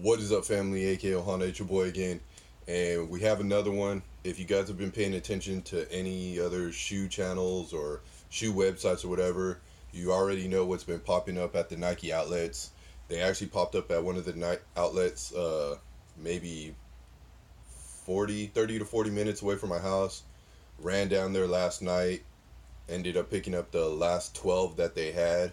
What is up, family? AK Ohana, it's your boy again. And we have another one. If you guys have been paying attention to any other shoe channels or shoe websites or whatever, you already know what's been popping up at the Nike outlets. They actually popped up at one of the Nike outlets, maybe 30 to 40 minutes away from my house. Ran down there last night. Ended up picking up the last 12 that they had.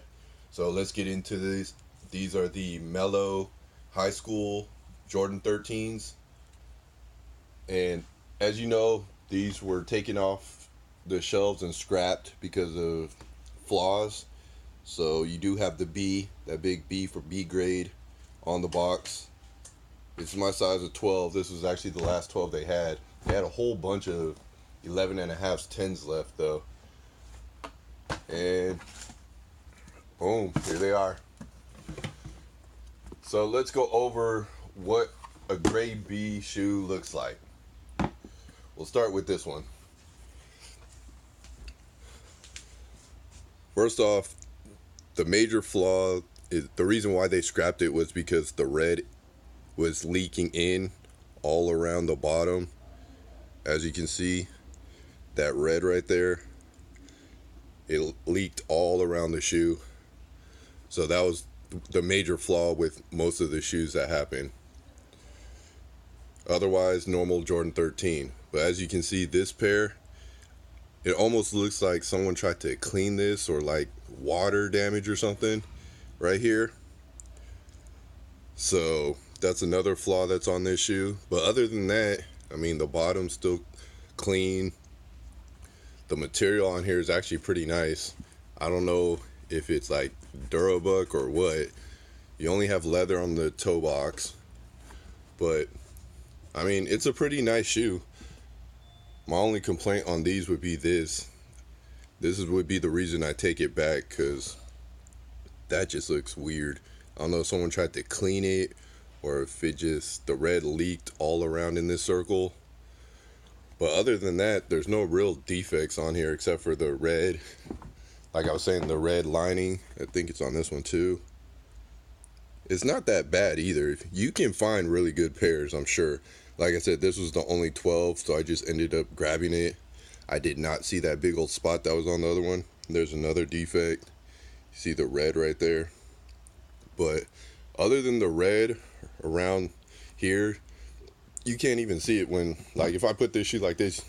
So let's get into these. These are the Melo High School Jordan 13s. And as you know, these were taken off the shelves and scrapped because of flaws. So you do have the B, that big B for B grade on the box. It's my size of 12. This was actually the last 12 they had. They had a whole bunch of 11 and a half 10s left though. And boom, here they are. So let's go over what a grade B shoe looks like. We'll start with this one. First off, the major flaw is the reason why they scrapped it was because the red was leaking in all around the bottom. As you can see, that red right there, it leaked all around the shoe. So that was the major flaw with most of the shoes that happen. Otherwise, normal Jordan 13. But as you can see, this pair, it almost looks like someone tried to clean this or like water damage or something right here. So that's another flaw that's on this shoe. But other than that, I mean, the bottom's still clean. The material on here is actually pretty nice. I don't know if it's like Durabuck or what. You only have leather on the toe box, but I mean, it's a pretty nice shoe. My only complaint on these would be this would be the reason I take it back, because that just looks weird. I don't know if someone tried to clean it or if it just, the red leaked all around in this circle. But other than that, there's no real defects on here except for the red. Like I was saying, the red lining, I think it's on this one too. It's not that bad either. You can find really good pairs, I'm sure. Like I said, this was the only 12, so I just ended up grabbing it. I did not see that big old spot that was on the other one. There's another defect. You see the red right there. But other than the red around here, you can't even see it when, like, if I put this shoe like this,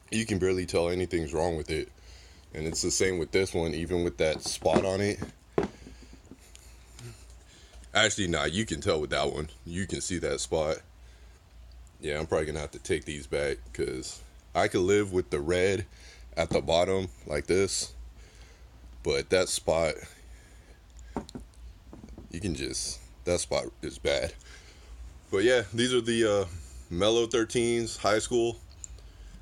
you can barely tell anything's wrong with it. And it's the same with this one, even with that spot on it. Actually, nah, you can tell with that one. You can see that spot. Yeah, I'm probably going to have to take these back because I could live with the red at the bottom like this. But that spot, that spot is bad. But yeah, these are the Melo 13s, high school.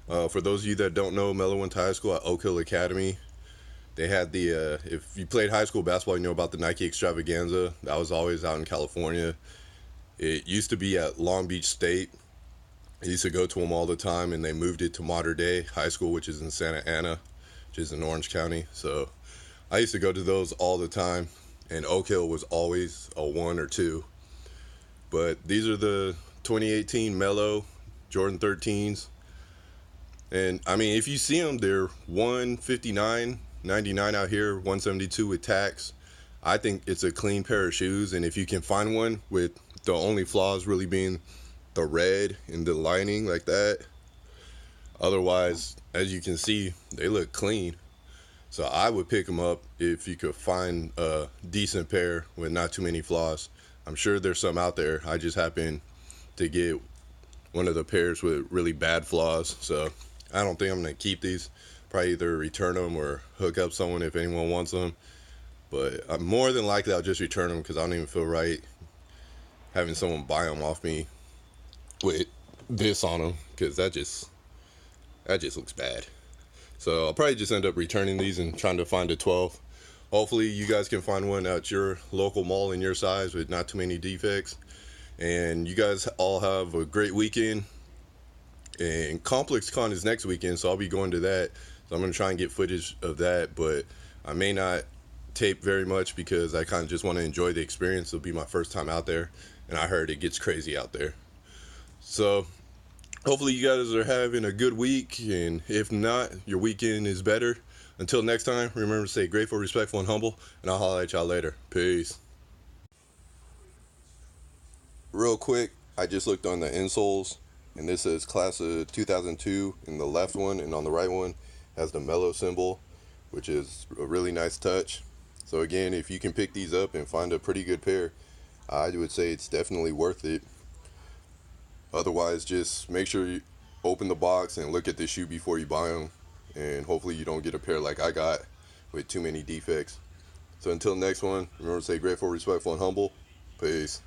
For those of you that don't know, Melo went to high school at Oak Hill Academy. They had the, if you played high school basketball, you know about the Nike Extravaganza. That was always out in California. It used to be at Long Beach State. I used to go to them all the time, and they moved it to Modern Day High School, which is in Santa Ana, which is in Orange County. So I used to go to those all the time, and Oak Hill was always a 1 or 2. But these are the 2018 Melo Jordan 13s. And I mean, if you see them, they're $159.99 out here, $172 with tax. I think it's a clean pair of shoes, and if you can find one with the only flaws really being the red and the lining like that, otherwise, as you can see, they look clean. So I would pick them up if you could find a decent pair with not too many flaws. I'm sure there's some out there. I just happen to get one of the pairs with really bad flaws, so I don't think I'm going to keep these. Probably either return them or hook up someone if anyone wants them. But more than likely I'll just return them because I don't even feel right having someone buy them off me with this on them, because that just looks bad. So I'll probably just end up returning these and trying to find a 12. Hopefully you guys can find one at your local mall in your size with not too many defects. And you guys all have a great weekend. And Complex Con is next weekend, so I'll be going to that. So I'm going to try and get footage of that, but I may not tape very much because I kind of just want to enjoy the experience. It'll be my first time out there, and I heard it gets crazy out there. So hopefully you guys are having a good week, and if not, your weekend is better. Until next time, remember to stay grateful, respectful, and humble, and I'll holler at y'all later. Peace. Real quick, I just looked on the insoles, and this is class of 2002 in the left one, and on the right one has the Melo symbol, which is a really nice touch. So again, if you can pick these up and find a pretty good pair, I would say it's definitely worth it. Otherwise, just make sure you open the box and look at the shoe before you buy them, and hopefully you don't get a pair like I got with too many defects. So until next one, remember to stay grateful, respectful, and humble. Peace.